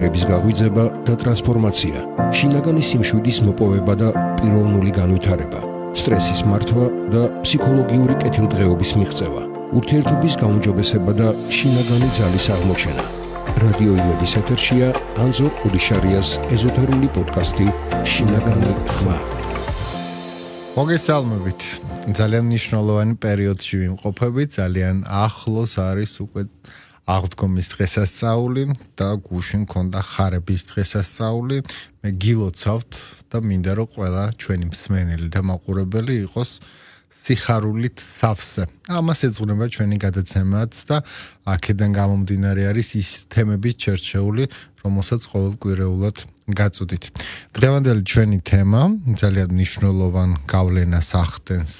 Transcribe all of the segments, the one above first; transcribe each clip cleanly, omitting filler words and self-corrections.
ების გაღვიძება და ტრანსფორმაცია, შინაგანი სიმშვიდის მოპოვება და პიროვნული განვითარება, სტრესის მართვა და ფსიქოლოგიური კეთილდღეობის მიღწევა, ურთიერთობის გაუმჯობესება და შინაგანი ძალის აღმოჩენა. რადიო იმედის ეთერშია ანზორ უდიშარიას ეზოთერული პოდკასტი შინაგანი ხმა. მოგესალმებით. ძალიან მნიშვნელოვანი პერიოდში ვიმყოფებით, ძალიან ახლოს არის უკვე აღდგომის დღესასწაული და გუშინ მქონდა ხარების დღესასწაული. მე გილოცავთ და მინდა რომ ყველა ჩვენი მსმენელი და მაყურებელი იყოს სიხარულით სავსე. ამას ეძღვნება ჩვენი გადაცემაც და აქედან გამომდინარე არის ის თემების ჩერჩეული, რომელსაც ყოველკვირეულად გაწვდით. დღევანდელი ჩვენი თემა ძალიან მნიშვნელოვან გავლენას ახდენს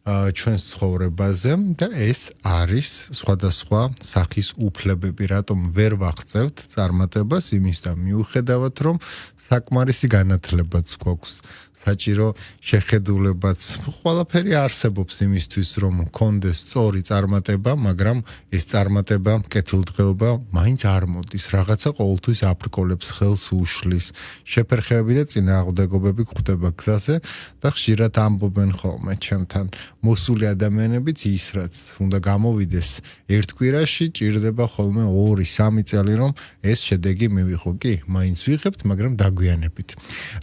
ჩვენს ცხოვრებაზე და ეს არის სხვადასხვა სახის უფლებები, რატომ ვერ ვაღწევთ წარმატებას იმისთან მიუხედავად, რომ საკმარისი განათლებაც გვაქვს. საჭირო შეხედულებაც, ყველაფერი არსებობს იმისთვის, რომ მქონდეს სწორი წარმატება, მაგრამ ეს წარმატება, კეთილდღეობა მაინც არ მოდის. რაღაცა ყოველთვის აბრკოლებს, ხელს უშლის. შეფერხებები და წინააღმდეგობები გვხვდება გზაზე და ხშირად ამბობენ ხოლმე ჩემთან მოსული ადამიანებიც ის რაც უნდა გამოვიდეს ერთ კვირაში, ჭირდება ხოლმე 2-3 წელი, რომ ეს შედეგი მივიღო. კი, მაინც ვიღებთ, მაგრამ დაგვიანებით.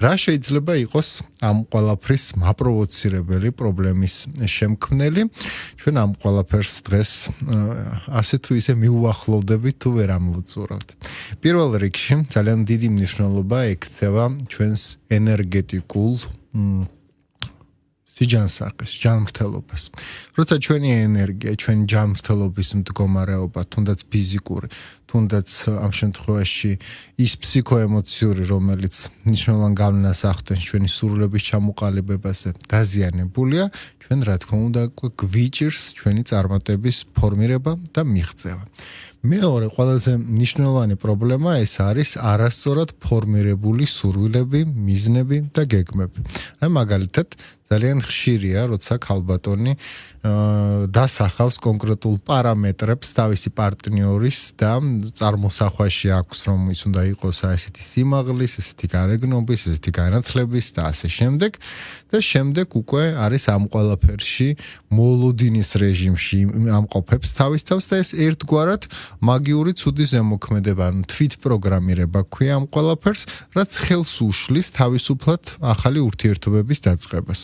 რა შეიძლება იყოს ამ ყველაფრის მაპროვოცირებელი პრობლემის შემქმნელი? ჩვენ ამ ყველაფერს დღეს ასე თუ ისე მიუახლოვდებით თუ ვერ ამოვწურავთ. პირველ რიგში ძალიან დიდი მნიშვნელობა ექცევა ჩვენს ენერგეტიკულ სიჯანსაღეს, ჯანმრთელობას. როცა ჩვენი ენერგია, ჩვენი ჯანმრთელობის მდგომარეობა, თუნდაც ფიზიკური, თუნდაც ამ შემთხვევაში ის ფსიქოემოციური, რომელიც მნიშვნელოვან გავლენას ახდენს ჩვენი სურვილების ჩამოყალიბებაზე, დაზიანებულია, ჩვენ რა თქმა უნდა გვიჭირს ჩვენი წარმატების ფორმირება და მიღწევა. მეორე ყველაზე მნიშვნელოვანი პრობლემა ეს არის არასწორად ფორმირებული სურვილები, მიზნები და გეგმები. აი მაგალითად ძალიან ხშირია, როცა ქალბატონი დასახავს კონკრეტულ პარამეტრებს თავისი პარტნიორის და წარმოსახვაში აქვს, რომ ის უნდა იყოს ესეთი სიმაღლის, ესეთი გარეგნობის, ესეთი განათლების და ასე შემდეგ. და შემდეგ უკვე არის ამ ყველაფერში მოლოდინის რეჟიმში ამყოფებს თავის თავს და ეს ერთგვარად მაგიური ცუდი ზემოქმედება, ანუ თვითპროგრამირება ქვია ამ ყველაფერს, რაც ხელს უშლის თავისუფლად ახალი ურთიერთობების დაწყებას.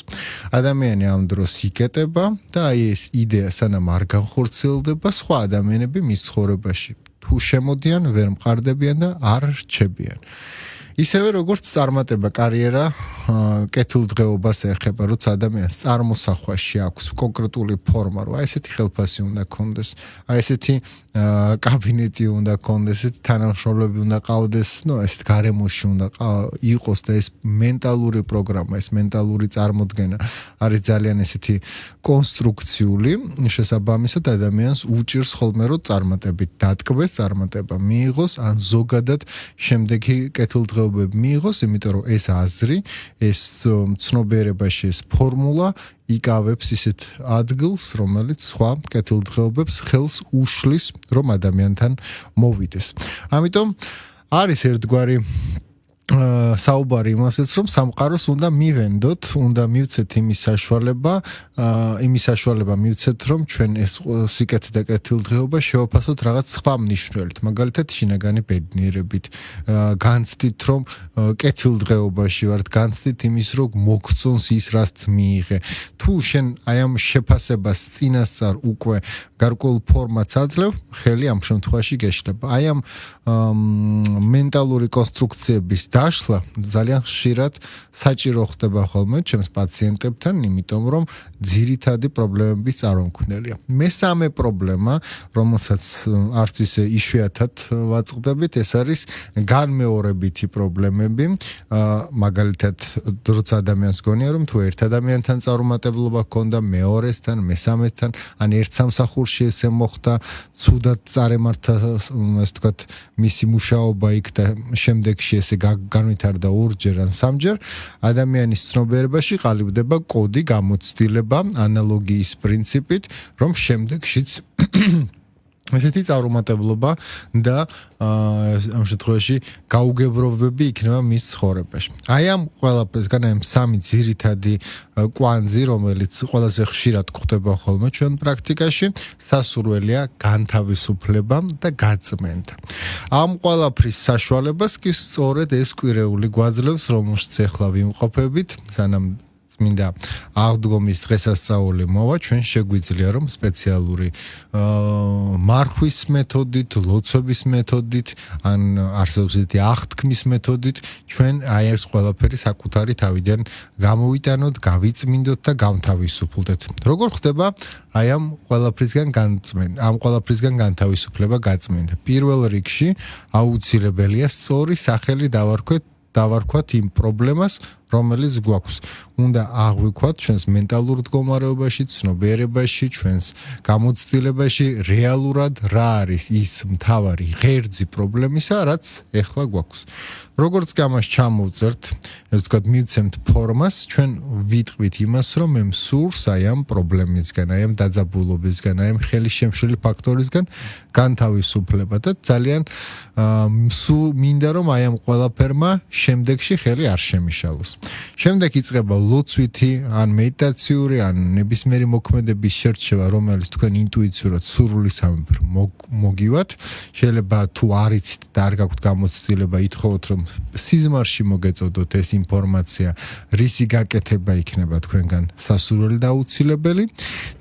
ადამიანი ამ დროს იკეტება და აი ეს იდეა სანამ არ განხორციელდება, სხვა ადამიანები მის ცხოვრებაში თუ შემოდიან, ვერ მყარდებიან და არ რჩებიან. ისევე როგორც წარმატება კარიერა კეთილდღეობას ეხება, როცა ადამიანს წარმოსახვაში აქვს კონკრეტული ფორმა, რომ აი ესეთი ხელფასი უნდა ქონდეს, აი ესეთი კაბინეტი უნდა ქონდეს, ესეთი თანამშრომლები უნდა ყავდეს, ესეთ გარემოში უნდა იყოს და ეს მენტალური პროგრამა, ეს მენტალური წარმოდგენა არის ძალიან ესეთი კონსტრუქციული, შესაბამისად ადამიანს უჭირს ხოლმე რომ წარმატებით დატკბეს, წარმატება მიიღოს, ან ზოგადად შემდეგი კეთილდღეობები მიიღოს, იმიტომ რომ ეს აზრი, ეს ცნობიერებაში ეს ფორმულა იკავებს ისეთ ადგილს, რომელიც სხვა კეთილდღეობებს ხელს უშლის, რომ ადამიანთან მოვიდეს. ამიტომ არის ერთგვარი საუბარი იმასაც, რომ სამყაროს უნდა მივენდოთ, უნდა მივცეთ იმის საშუალება მივცეთ, რომ ჩვენ ეს სიკეთე და კეთილდღეობა შევაფასოთ რაღაც სხვა მნიშვნელით, მაგალითად შინაგანი ბედნიერებით, განცდით, რომ კეთილდღეობაში ვართ, განცდით იმის, რომ მოგწონს ის, რაც მიიღე. თუ შენ აი ამ შეფასებას წინასწარ უკვე გარკვეულ ფორმატს აძლევ, ხელი ამ შემთხვევაში გეშლება. აი ამ მენტალური კონსტრუქციების დაშლა ძალიან ხშირად საჭირო ხდება ხოლმე ჩემს პაციენტებთან, იმიტომ რომ ძირითადი პრობლემების წარმომქმნელია. მესამე პრობლემა, რომელსაც არც ისე იშვიათად ვაწყდებით, ეს არის განმეორებითი პრობლემები. მაგალითად, როცა ადამიანს გონია, რომ თუ ერთ ადამიანთან წარუმატებლობა ჰქონდა, მეორესთან, მესამესთან, ან ერთ სამსახურში ესე მოხდა, ცუდად წარემართა, ასე ვთქვათ, მისი მუშაობა იქ და შემდეგში ესე განვითარდა 2-ჯერ ან 3-ჯერ, ადამიანის ცნობიერებაში ყალიბდება კოდი, გამოცდილება, ანალოგიის პრინციპით, რომ შემდეგშიც ესეთი წარუმატებლობა და ამ შემთხვევაში გაუგებრობები იქნება მის ცხოვრებაში. აი ამ ყველაფერსგან ამ სამი ძირითადი კვანძი, რომელიც ყველაზე ხშირად გვხვდება ხოლმე ჩვენ პრაქტიკაში, სასურველია განთავისუფლება და გაწმენდა. ამ ყველაფრის საშუალებას კი სწორედ ეს კვირეული გვაძლევს, რომელშიც ახლა ვიმყოფებით, სანამ მინდა აღდგომის დღესასწაული მოვა, ჩვენ შეგვიძლია რომ სპეციალური მარხვის მეთოდით, ლოცვების მეთოდით, ან არსებობს ესეთი აღთქმის მეთოდით ჩვენ აი ეს ყველაფერი საკუთარი თავიდან გამოვიტანოთ, გავიწმინდოთ და გავთავისუფლდეთ. როგორ ხდება აი ამ ყველაფრისგან განწმენდა, ამ ყველაფრისგან განთავისუფლება, გაწმენდა? პირველ რიგში აუცილებელია სწორი სახელი დავარქვათ იმ პრობლემას, რომელიც გვაქვს. უნდა აღვიქვათ ჩვენს მენტალურ მდგომარეობაში, ცნობიერებაში, ჩვენს გამოცდილებაში, რეალურად რა არის ის მთავარი ღერძი პრობლემისა, რაც ეხლა გვაქვს. როგორც კი ამას ჩამოვწერთ, ესე ვთქვათ, მივცემთ ფორმას, ჩვენ ვიტყვით იმას, რომ მე მსურს აი ამ პრობლემისგან, აი ამ დაძაბულობისგან, აი ამ ხელისშემშლელი ფაქტორისგან განთავისუფლება და ძალიან მინდა რომ აი ამ ყველაფერმა შემდეგში ხელი არ შემიშალოს. შემდეგ იწყება ლოცვითი, ან მედიტაციური, ან ნებისმიერი მოქმედების შერჩევა, რომელიც თქვენ ინტუიციურად სურვილისამებრ მოგივათ. შეიძლება თუ არ იცით და არ გაქვთ გამოცდილება, ითხოვოთ რომ სიზმარში მოგეწოდოთ ეს ინფორმაცია, რისი გაკეთება იქნება თქვენგან სასურველი და აუცილებელი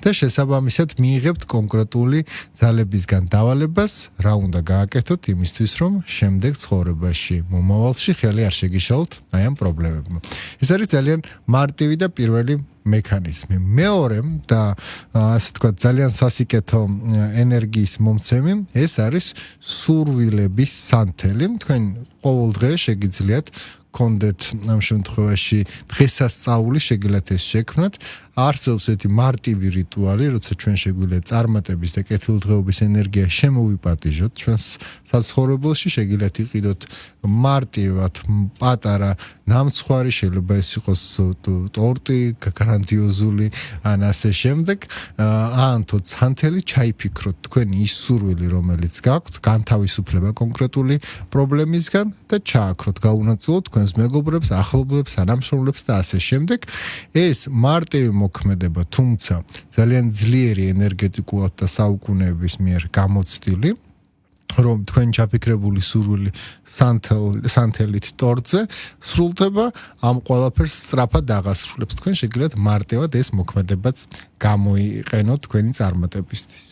და შესაბამისად მიიღებთ კონკრეტული ძალებისგან დავალებას, რა უნდა გააკეთოთ იმისთვის, რომ შემდეგ ცხოვრებაში, მომავალში ხელი არ შეგიშალოთ აი ამ პრობლემებმა. ეს არის ძალიან მარტივი და პირველი მექანიზმი. მეორე და ასე ვთქვათ, ძალიან სასიკეთო ენერგიის მომცემი, ეს არის სურვილების სანთელი. თქვენ ყოველ დღე შეგიძლიათ კონდეთ ამ შემთხვევაში დღესასწაული შეგიძლიათ ეს შექმნათ. არსებობს ერთი მარტივი რიტუალი, როცა ჩვენ შეგვიძლია წარმატების და კეთილდღეობის ენერგია შემოვიპატიჟოთ ჩვენს საცხოვრებელში, შეგიძლიათ იყიდოთ მარტივად პატარა ნამცხვარი, შეიძლება ეს იყოს ტორტი, გრანდიოზული, ან ასე შემდეგ, ან თო ცანთელი ჩაიფიქროთ თქვენი ის სურვილი, რომელიც გაქვთ, განთავისუფლება კონკრეტული პრობლემისგან და ჩააქროთ, გაუნაწილოთ თქვენს მეგობრებს, ახლობლებს, თანამშრომლებს და ასე შემდეგ. ეს მარტივი მოქმედება, თუმცა ძალიან ძლიერი ენერგეტიკულად და საუკუნეების მიერ გამოცდილი, რომ თქვენ ჩაფიქრებული სურვილი სანთელით ტორტზე სრულდება, ამ ყველაფერს სწრაფად აღასრულებს. თქვენ შეგიძლიათ მარტივად ეს მოქმედებაც გამოიყენოთ თქვენი წარმატებისთვის.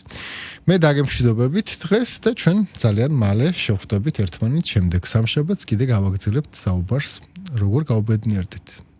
მე დაგემშვიდობებით დღეს და ჩვენ ძალიან მალე შევხვდებით ერთმანეთს შემდეგ. სამშაბათს კიდე გავაგრძელებთ საუბარს, როგორ გავბედნიერდეთ.